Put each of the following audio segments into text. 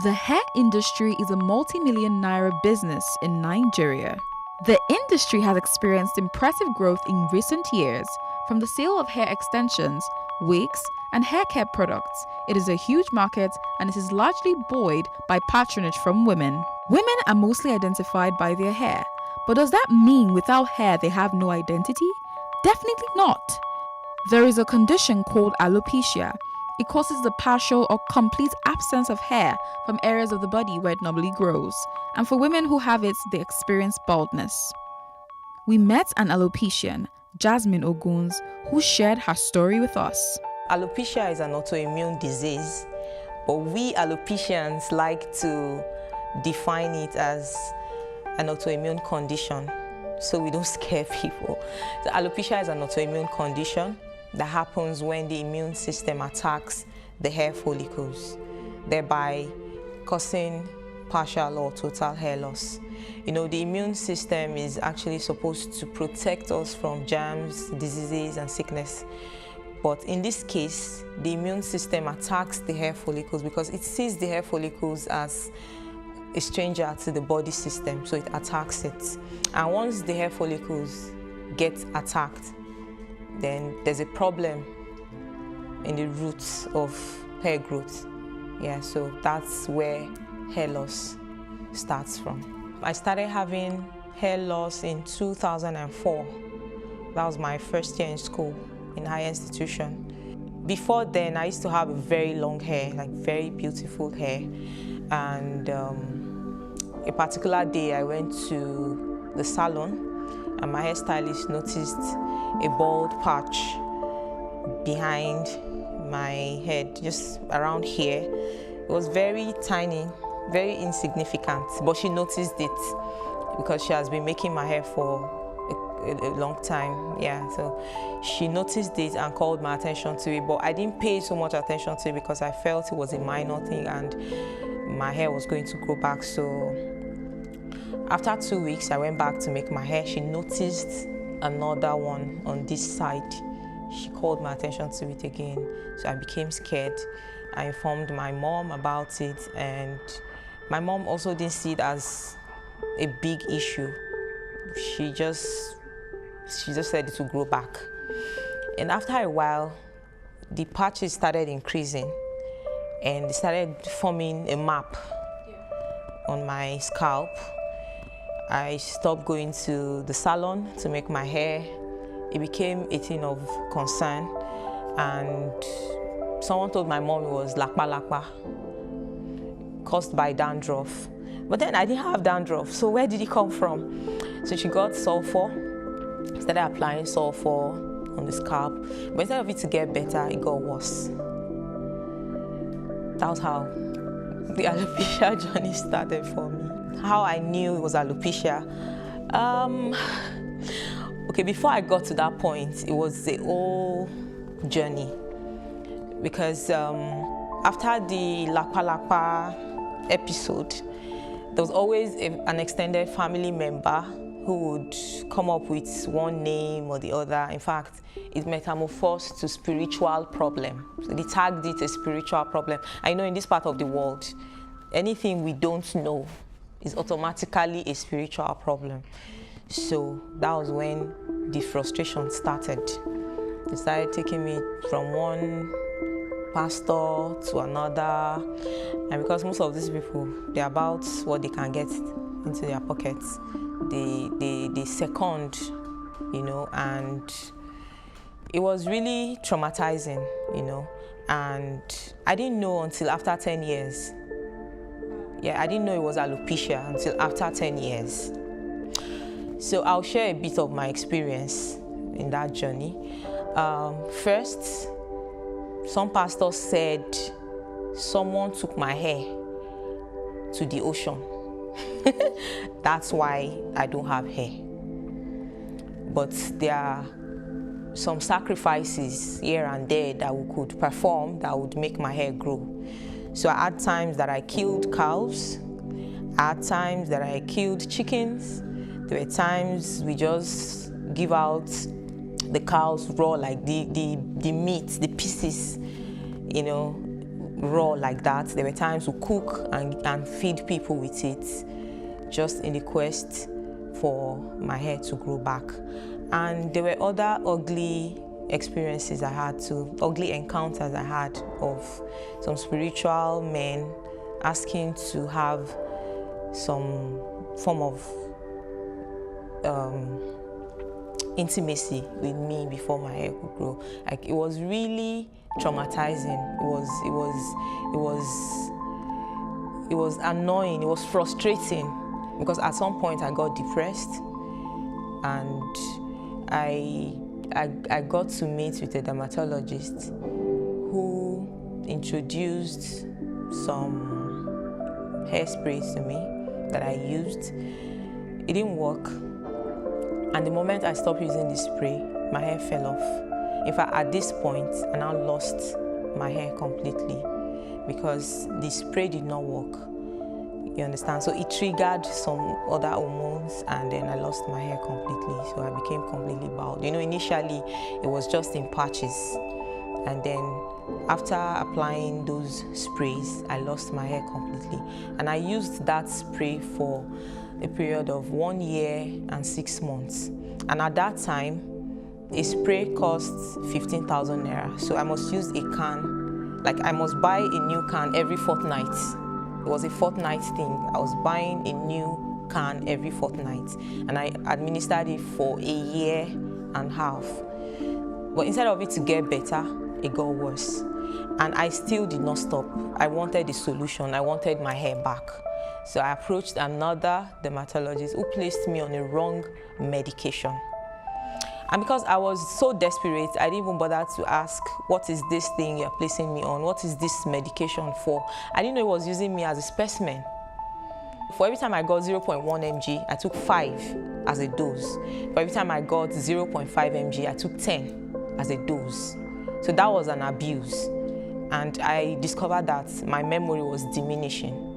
The hair industry is a multi-million naira business in Nigeria. The industry has experienced impressive growth in recent years. From the sale of hair extensions, wigs, and hair care products, it is a huge market and it is largely buoyed by patronage from women. Women are mostly identified by their hair, but does that mean without hair they have no identity? Definitely not. There is a condition called alopecia. It causes the partial or complete absence of hair from areas of the body where it normally grows, and for women who have it, they experience baldness. We met an alopecian, Jasmine Oguns, who shared her story with us. Alopecia is an autoimmune disease, but we alopecians like to define it as an autoimmune condition, so we don't scare people. So alopecia is an autoimmune condition that happens when the immune system attacks the hair follicles, thereby causing partial or total hair loss. You know, the immune system is actually supposed to protect us from germs, diseases, and sickness. But in this case, the immune system attacks the hair follicles because it sees the hair follicles as a stranger to the body system, so it attacks it. And once the hair follicles get attacked, then there's a problem in the roots of hair growth. Yeah, so that's where hair loss starts from. I started having hair loss in 2004. That was my first year in school, in higher institution. Before then, I used to have very long hair, like very beautiful hair. And a particular day, I went to the salon and my hairstylist noticed a bald patch behind my head, just around here. It was very tiny, very insignificant, but she noticed it because she has been making my hair for a long time. Yeah, so she noticed it and called my attention to it, but I didn't pay so much attention to it because I felt it was a minor thing and my hair was going to grow back. So after 2 weeks, I went back to make my hair. She noticed another one on this side. She called my attention to it again, so I became scared. I informed my mom about it, and my mom also didn't see it as a big issue. She just said it would grow back. And after a while, the patches started increasing, and they started forming a map on my scalp. I stopped going to the salon to make my hair. It became a thing of concern, and someone told my mom it was lakpa caused by dandruff. But then I didn't have dandruff, so where did it come from? So she got sulfur, started applying sulfur on the scalp, but instead of it to get better, it got worse. That was how the alopecia journey started for me. How I knew it was alopecia. Okay, before I got to that point, it was the whole journey. Because after the lakpa episode, there was always an extended family member who would come up with one name or the other. In fact, it metamorphosed to spiritual problem. So they tagged it a spiritual problem. I know in this part of the world, anything we don't know is automatically a spiritual problem. So that was when the frustration started. They started taking me from one pastor to another, and because most of these people, they're about what they can get into their pockets, they second, you know, and it was really traumatizing, you know, and I didn't know until after 10 years. Yeah, I didn't know it was alopecia until after 10 years. So I'll share a bit of my experience in that journey. First, some pastors said someone took my hair to the ocean. That's why I don't have hair. But there are some sacrifices here and there that we could perform that would make my hair grow. So I had times that I killed cows. I had times that I killed chickens. There were times we just give out the cows raw, like the meat, the pieces, you know. raw like that. There were times we cook and feed people with it, just in the quest for my hair to grow back. And there were other ugly experiences I had too, ugly encounters I had of some spiritual men asking to have some form of intimacy with me before my hair could grow. Like, it was really traumatizing. It was annoying. It was frustrating, because at some point I got depressed, and I got to meet with a dermatologist who introduced some hairsprays to me that I used. It didn't work. And the moment I stopped using the spray, my hair fell off. In fact, at this point, I now lost my hair completely because the spray did not work. You understand? So it triggered some other hormones, and then I lost my hair completely. So I became completely bald. You know, initially, it was just in patches. And then after applying those sprays, I lost my hair completely. And I used that spray for a period of 1 year and 6 months. And at that time, a spray cost 15,000 naira. So I must use a can, like I must buy a new can every fortnight. It was a fortnight thing. I was buying a new can every fortnight. And I administered it for a year and a half. But instead of it to get better, it got worse. And I still did not stop. I wanted a solution. I wanted my hair back. So I approached another dermatologist who placed me on a wrong medication. And because I was so desperate, I didn't even bother to ask, what is this thing you're placing me on? What is this medication for? I didn't know it was using me as a specimen. For every time I got 0.1 mg, I took 5 as a dose. For every time I got 0.5 mg, I took 10 as a dose. So that was an abuse. And I discovered that my memory was diminishing.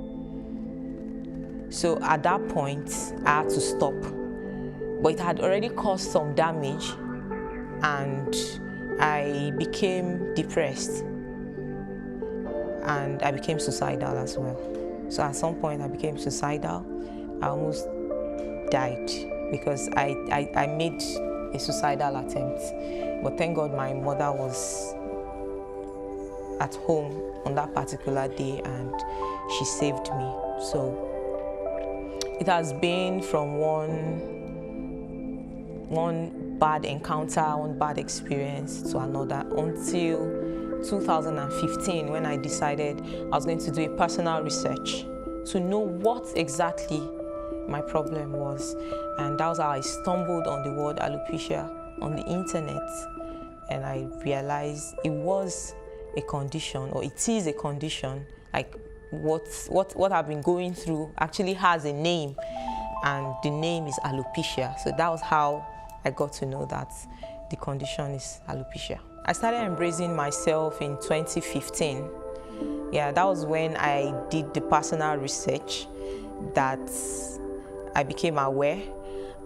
So at that point, I had to stop. But it had already caused some damage, and I became depressed. And I became suicidal as well. So at some point, I became suicidal. I almost died because I made a suicidal attempt. But thank God my mother was at home on that particular day, and she saved me. So it has been from one bad encounter, one bad experience to another, until 2015, when I decided I was going to do a personal research to know what exactly my problem was. And that was how I stumbled on the word alopecia on the internet, and I realized it was a condition, or it is a condition. Like what I've been going through actually has a name, and the name is alopecia. So that was how I got to know that the condition is alopecia. I started embracing myself in 2015. Yeah, that was when I did the personal research that I became aware.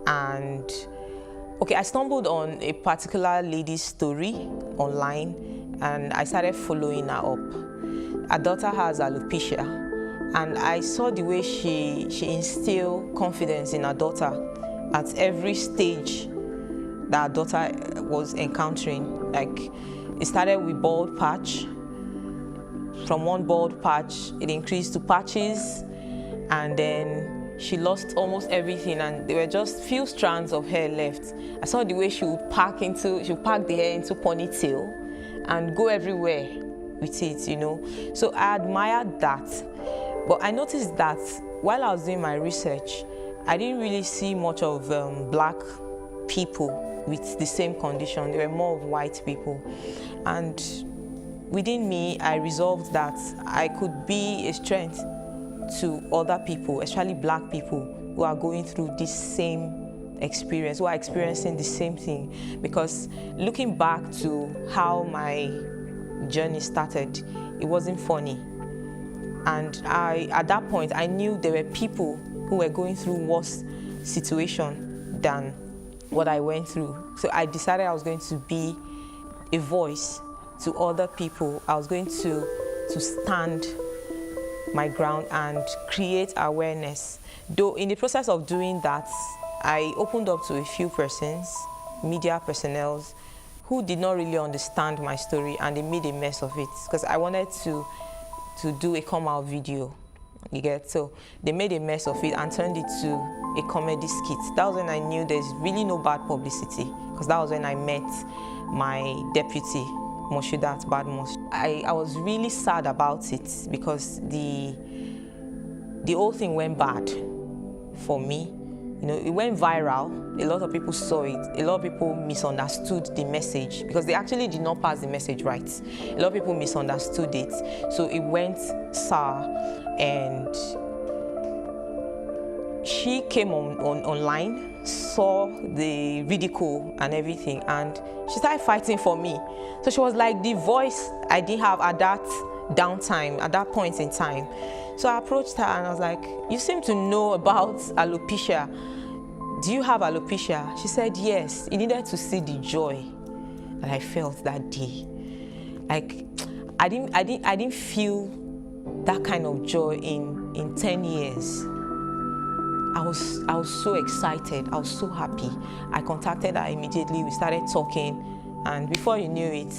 And okay, I stumbled on a particular lady's story online, and I started following her up. Her daughter has alopecia, and I saw the way she instilled confidence in her daughter at every stage that her daughter was encountering. Like, it started with bald patch. From one bald patch, it increased to patches, and then she lost almost everything, and there were just few strands of hair left. I saw the way she would pack the hair into ponytail and go everywhere with it, you know. So I admired that. But I noticed that while I was doing my research, I didn't really see much of black people with the same condition. There were more of white people. And within me, I resolved that I could be a strength to other people, especially black people who are going through this same experience, who are experiencing the same thing. Because looking back to how my journey started, it wasn't funny. And at that point, I knew there were people who were going through worse situation than what I went through. So I decided I was going to be a voice to other people. I was going to to stand my ground and create awareness. Though in the process of doing that, I opened up to a few persons, media personnel, who did not really understand my story, and they made a mess of it because I wanted to do a come out video. You get? So they made a mess of it and turned it to a comedy skit. That was when I knew there's really no bad publicity, because that was when I met my deputy, Moshudat Badmos. I was really sad about it because the whole thing went bad for me. You know, it went viral. A lot of people saw it. A lot of people misunderstood the message because they actually did not pass the message right. A lot of people misunderstood it. So it went sour, and she came online, saw the ridicule and everything, and she started fighting for me. So she was like the voice I didn't have at that downtime, at that point in time. So I approached her and I was like, you seem to know about alopecia. Do you have alopecia? She said yes. He needed to see the joy that I felt that day. Like I didn't feel that kind of joy in 10 years. I was so excited. I was so happy. I contacted her immediately. We started talking, and before you knew it,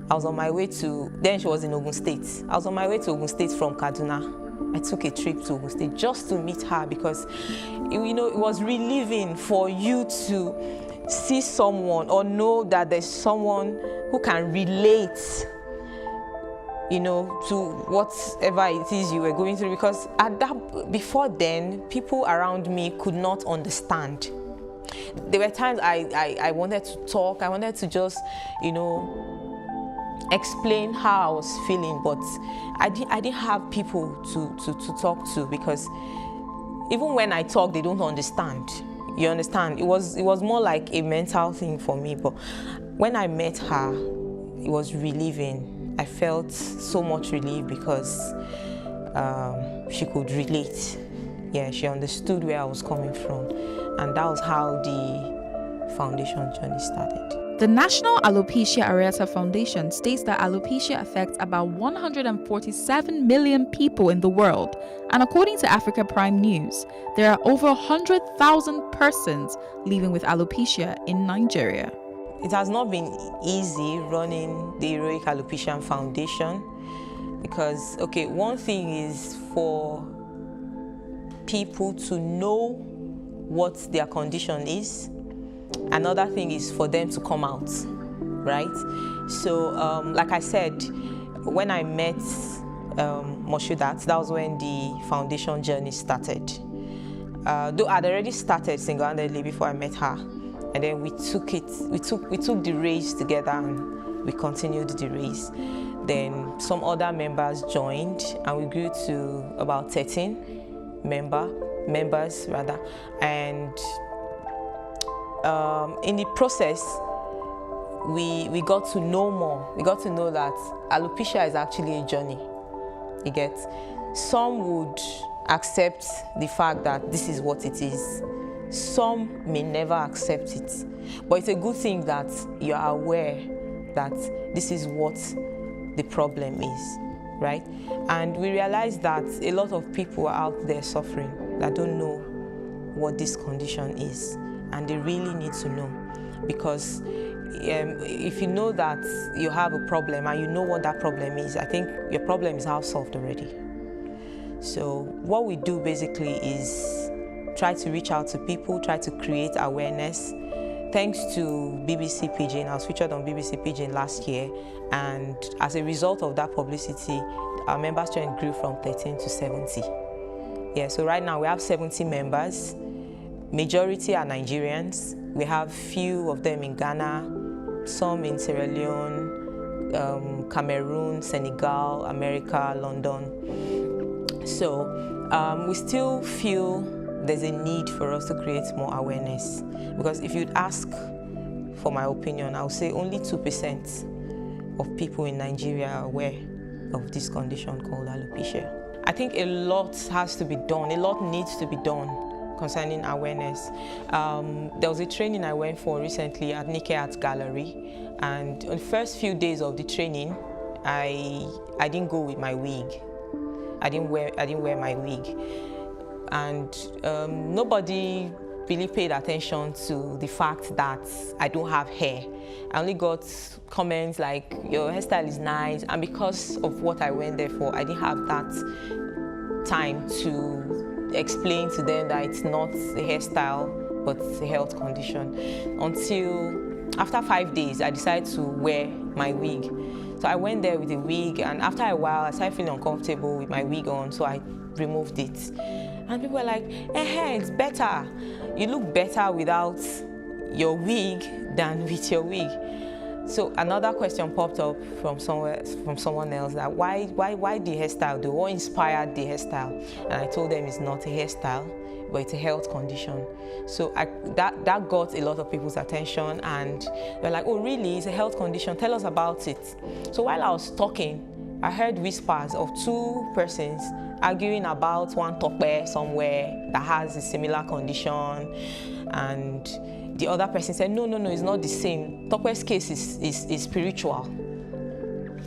I was on my way to, then she was in Ogun State. I was on my way to Ogun State from Kaduna. I took a trip to Ogun State just to meet her because, you know, it was relieving for you to see someone or know that there's someone who can relate, you know, to whatever it is you were going through. Because before then, people around me could not understand. There were times I wanted to talk. I wanted to just, you know, explain how I was feeling, but I didn't have people to talk to, because even when I talk, they don't understand. You understand? It was more like a mental thing for me. But when I met her, it was relieving. I felt so much relief because she could relate. Yeah, she understood where I was coming from, and that was how the foundation journey started. The National Alopecia Areata Foundation states that alopecia affects about 147 million people in the world, and according to Africa Prime News, there are over 100,000 persons living with alopecia in Nigeria. It has not been easy running the Heroic Alopecia Foundation because, okay, one thing is for people to know what their condition is. Another thing is for them to come out, right? So, like I said, when I met Moshudat, that was when the foundation journey started. Though I'd already started single-handedly before I met her, and then we took the race together, and we continued the race. Then some other members joined, and we grew to about 13 members, and in the process, we got to know more. We got to know that alopecia is actually a journey. You get? Some would accept the fact that this is what it is. Some may never accept it. But it's a good thing that you are aware that this is what the problem is, right? And we realize that a lot of people are out there suffering that don't know what this condition is. And they really need to know, because if you know that you have a problem and you know what that problem is, I think your problem is half solved already. So what we do basically is try to reach out to people, try to create awareness. Thanks to BBC Pidgin, I was featured on BBC Pidgin last year, and as a result of that publicity, our member strength grew from 13 to 70. Yeah, so right now we have 70 members. Majority are Nigerians. We have few of them in Ghana, some in Sierra Leone, Cameroon, Senegal, America, London. So we still feel there's a need for us to create more awareness, because if you'd ask for my opinion, I would say only 2% of people in Nigeria are aware of this condition called alopecia. I think a lot has to be done, a lot needs to be done concerning awareness. There was a training I went for recently at Nikkei Art Gallery, and on the first few days of the training, I didn't go with my wig. I didn't wear my wig, and nobody really paid attention to the fact that I don't have hair. I only got comments like, your hairstyle is nice, and because of what I went there for, I didn't have that time to explain to them that it's not a hairstyle but a health condition. Until after 5 days, I decided to wear my wig. So I went there with a wig, and after a while, I started feeling uncomfortable with my wig on, so I removed it. And people were like, it's better. You look better without your wig than with your wig. So another question popped up from someone else, that why the hairstyle though? What inspired the hairstyle? And I told them it's not a hairstyle, but it's a health condition. So that got a lot of people's attention, and they're like, oh really, it's a health condition, tell us about it. So while I was talking, I heard whispers of two persons arguing about one tope somewhere that has a similar condition, and the other person said, no, it's not the same. Tope's case is spiritual.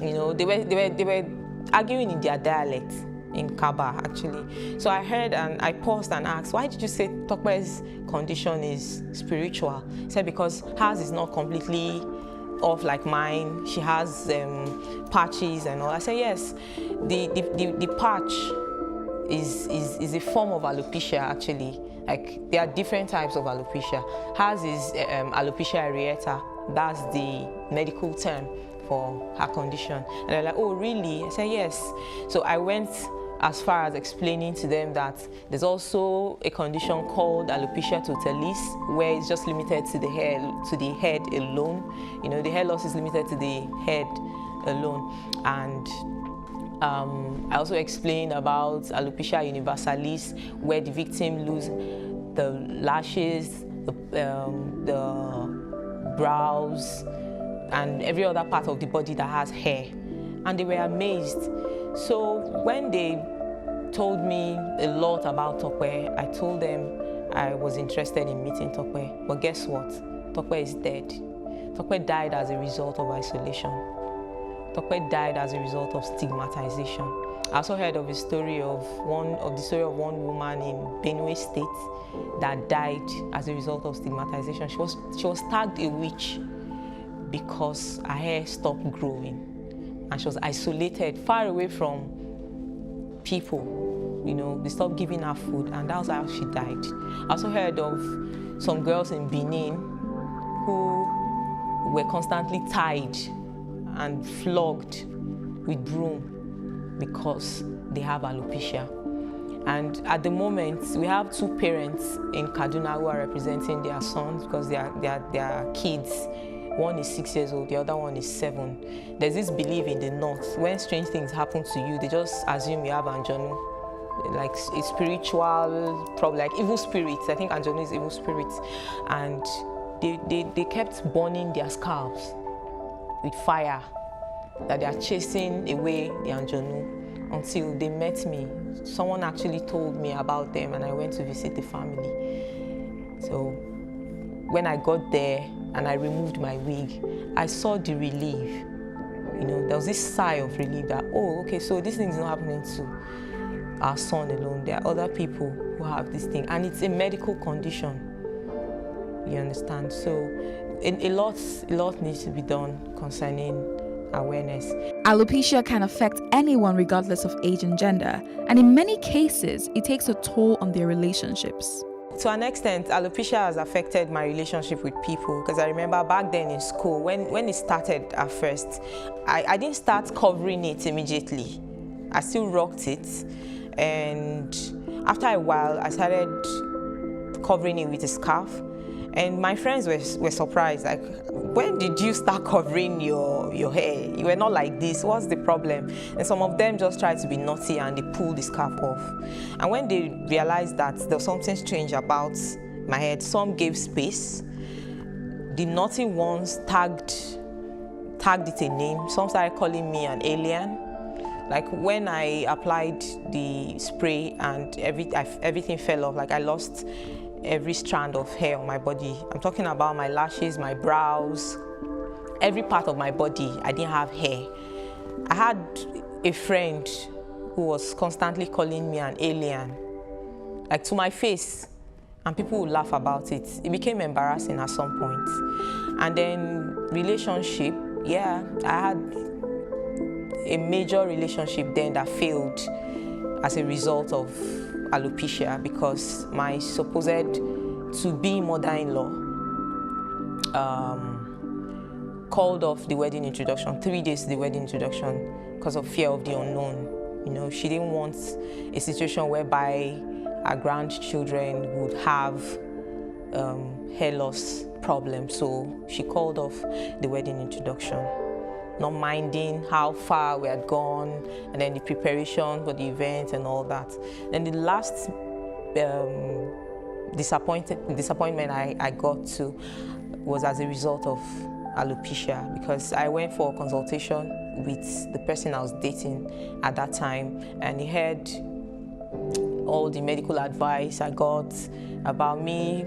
You know, they were arguing in their dialect, in Kaba actually. So I heard and I paused and asked, why did you say Tope's condition is spiritual? He said, because hers is not completely off like mine. She has patches and all. I said, yes, the patch is a form of alopecia actually. Like, there are different types of alopecia. Hers is alopecia areata. That's the medical term for her condition. And they're like, oh really? I said, yes. So I went as far as explaining to them that there's also a condition called alopecia totalis, where it's just limited to the head alone. You know, the hair loss is limited to the head alone. And I also explained about alopecia universalis, where the victim loses the lashes, the brows, and every other part of the body that has hair. And they were amazed. So when they told me a lot about Tope, I told them I was interested in meeting Tope. But guess what? Tope is dead. Tope died as a result of isolation. Tope died as a result of stigmatization. I also heard of the story of one woman in Benue State that died as a result of stigmatization. She was tagged a witch because her hair stopped growing, and she was isolated, far away from people. You know, they stopped giving her food, and that was how she died. I also heard of some girls in Benin who were constantly tied and flogged with broom because they have alopecia. And at the moment, we have two parents in Kaduna who are representing their sons because they are kids. One is 6 years old, the other one is 7. There's this belief in the north, when strange things happen to you, they just assume you have anjonu, like a spiritual problem, like evil spirits. I think anjonu is evil spirits. And they kept burning their scalps with fire, that they are chasing away the anjonu, until they met me. Someone actually told me about them, and I went to visit the family. So when I got there and I removed my wig, I saw the relief. You know, there was this sigh of relief that, oh, okay, so this thing is not happening to our son alone. There are other people who have this thing, and it's a medical condition. You understand? So a lot needs to be done concerning awareness. Alopecia can affect anyone regardless of age and gender, and in many cases, it takes a toll on their relationships. To an extent, alopecia has affected my relationship with people, because I remember back then in school, when it started at first, I didn't start covering it immediately. I still rocked it, and after a while, I started covering it with a scarf. And my friends were surprised, like, when did you start covering your hair? You were not like this, what's the problem? And some of them just tried to be naughty and they pulled the scarf off. And when they realized that there was something strange about my head, some gave space. The naughty ones tagged it a name. Some started calling me an alien. Like when I applied the spray and everything fell off, like I lost every strand of hair on my body. I'm talking about my lashes, my brows, every part of my body. I didn't have hair. I had a friend who was constantly calling me an alien, like to my face, and people would laugh about it. It became embarrassing at some point. And then relationship, yeah, I had a major relationship then that failed as a result of alopecia, because my supposed to-be mother-in-law called off the wedding introduction, 3 days to the wedding introduction, because of fear of the unknown. You know, she didn't want a situation whereby our grandchildren would have hair loss problems, so she called off the wedding introduction, not minding how far we had gone, and then the preparation for the event and all that. Then the last disappointment I got to was as a result of alopecia, because I went for a consultation with the person I was dating at that time, and he heard all the medical advice I got about me.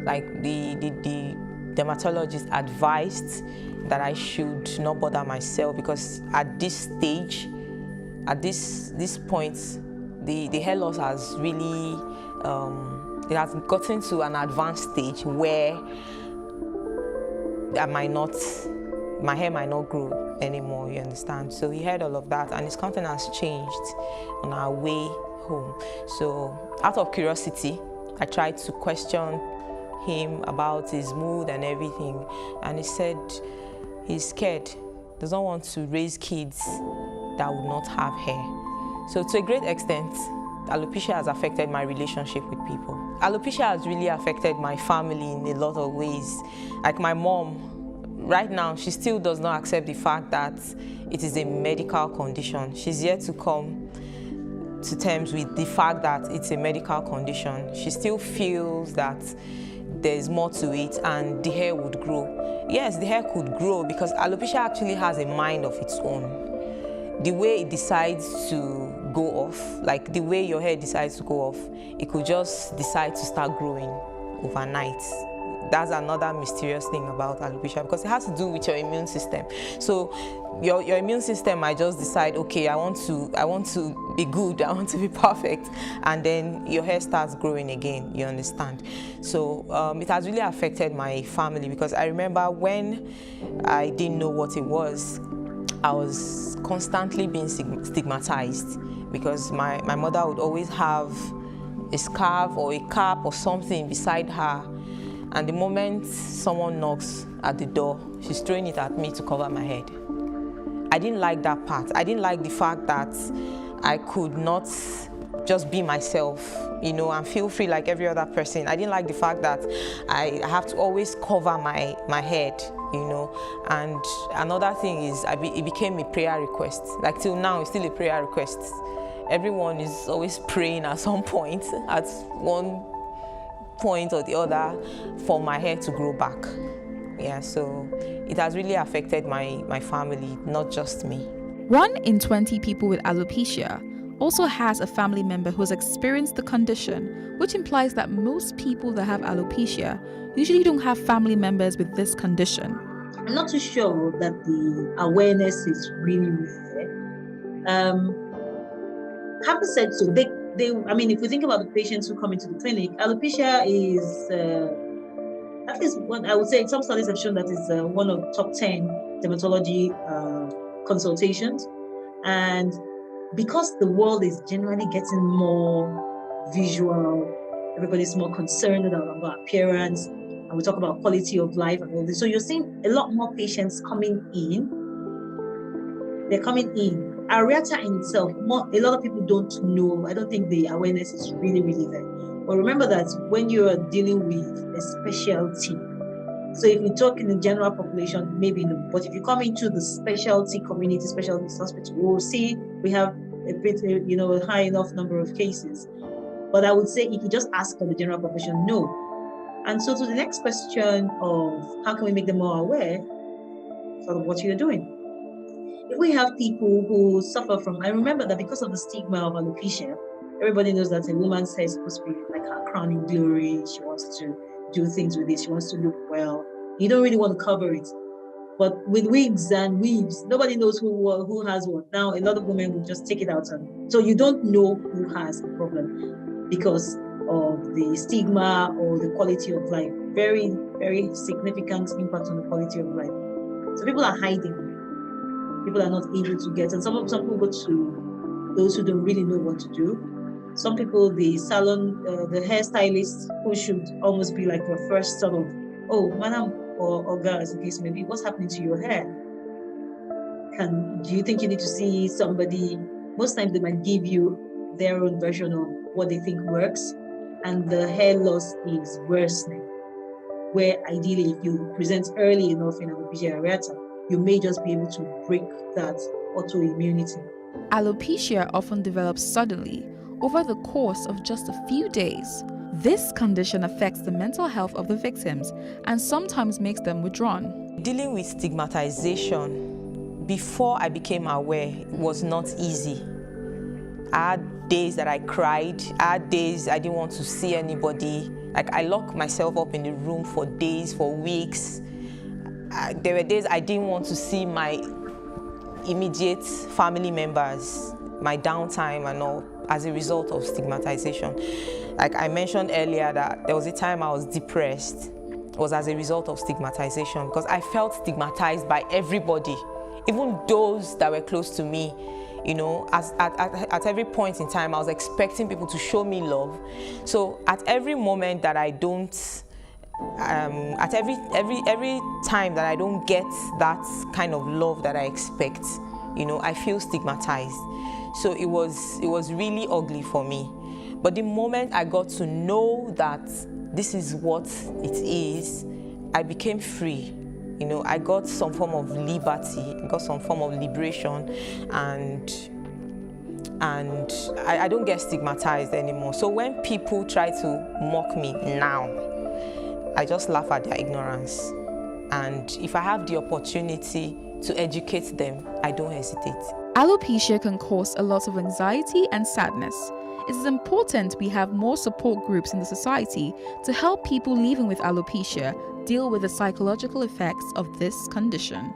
Like the dermatologist advised that I should not bother myself, because at this stage, at this point, the hair loss has really it has gotten to an advanced stage where my hair might not grow anymore, you understand? So he heard all of that, and his countenance changed on our way home. So out of curiosity, I tried to question him about his mood and everything, and he said he's scared, does not want to raise kids that would not have hair. So to a great extent, alopecia has affected my relationship with people. Alopecia has really affected my family in a lot of ways. Like my mom, right now, she still does not accept the fact that it is a medical condition. She's yet to come to terms with the fact that it's a medical condition. She still feels that there's more to it and the hair would grow. Yes, the hair could grow, because alopecia actually has a mind of its own. The way it decides to go off, like the way your hair decides to go off, it could just decide to start growing overnight. That's another mysterious thing about alopecia, because it has to do with your immune system. So your immune system might just decide, okay, I want to be good, I want to be perfect, and then your hair starts growing again, you understand? So it has really affected my family, because I remember when I didn't know what it was, I was constantly being stigmatized, because my mother would always have a scarf or a cap or something beside her, and the moment someone knocks at the door, she's throwing it at me to cover my head. I didn't like that part. I didn't like the fact that I could not just be myself, you know, and feel free like every other person. I didn't like the fact that I have to always cover my head, you know. And another thing is, it became a prayer request. Like till now, it's still a prayer request. Everyone is always praying at some point, at one point or the other, for my hair to grow back. Yeah, so it has really affected my family, not just me. 1 in 20 people with alopecia also has a family member who has experienced the condition, which implies that most people that have alopecia usually don't have family members with this condition. I'm not too sure that the awareness is really there. Having said so, I mean, if we think about the patients who come into the clinic, alopecia is, at least one, I would say some studies have shown that it's one of the top 10 dermatology consultations. And because the world is generally getting more visual, everybody's more concerned about appearance, and we talk about quality of life and all this. So you're seeing a lot more patients coming in. They're coming in. Areata in itself, a lot of people don't know. I don't think the awareness is really, really there. But remember that when you are dealing with a specialty, so if we talk in the general population, maybe no. But if you come into the specialty community, specialty hospital, we'll see we have a bit, a high enough number of cases. But I would say if you just ask for the general population, no. And so to the next question of how can we make them more aware of what you're doing? If we have people who suffer from, I remember that because of the stigma of alopecia, everybody knows that a woman's hair is supposed to be like her crowning glory. She wants to do things with it. She wants to look well. You don't really want to cover it. But with wigs and weaves, nobody knows who has what. Now, a lot of women will just take it out. And so you don't know who has a problem because of the stigma or the quality of life. Very, very significant impact on the quality of life. So people are hiding. People are not able to get. And some people go to those who don't really know what to do. Some people, the salon, the hairstylist, who should almost be like your first sort of, oh, madam or girl, as the case may be, what's happening to your hair? Do you think you need to see somebody? Most times they might give you their own version of what they think works, and the hair loss is worsening. Where ideally, if you present early enough in alopecia areata, you may just be able to break that autoimmunity. Alopecia often develops suddenly over the course of just a few days. This condition affects the mental health of the victims and sometimes makes them withdrawn. Dealing with stigmatization before I became aware was not easy. I had days that I cried. I had days I didn't want to see anybody. Like, I locked myself up in the room for days, for weeks. There were days I didn't want to see my immediate family members, my downtime and all, as a result of stigmatization. Like I mentioned earlier, that there was a time I was depressed. It was as a result of stigmatization, because I felt stigmatized by everybody, even those that were close to me. You know, at every point in time, I was expecting people to show me love. So at every moment that I don't, at every time that I don't get that kind of love that I expect, you know, I feel stigmatized. So it was really ugly for me. But the moment I got to know that this is what it is, I became free. You know, I got some form of liberty, I got some form of liberation, and I don't get stigmatized anymore. So when people try to mock me now, I just laugh at their ignorance. And if I have the opportunity to educate them, I don't hesitate. Alopecia can cause a lot of anxiety and sadness. It is important we have more support groups in the society to help people living with alopecia deal with the psychological effects of this condition.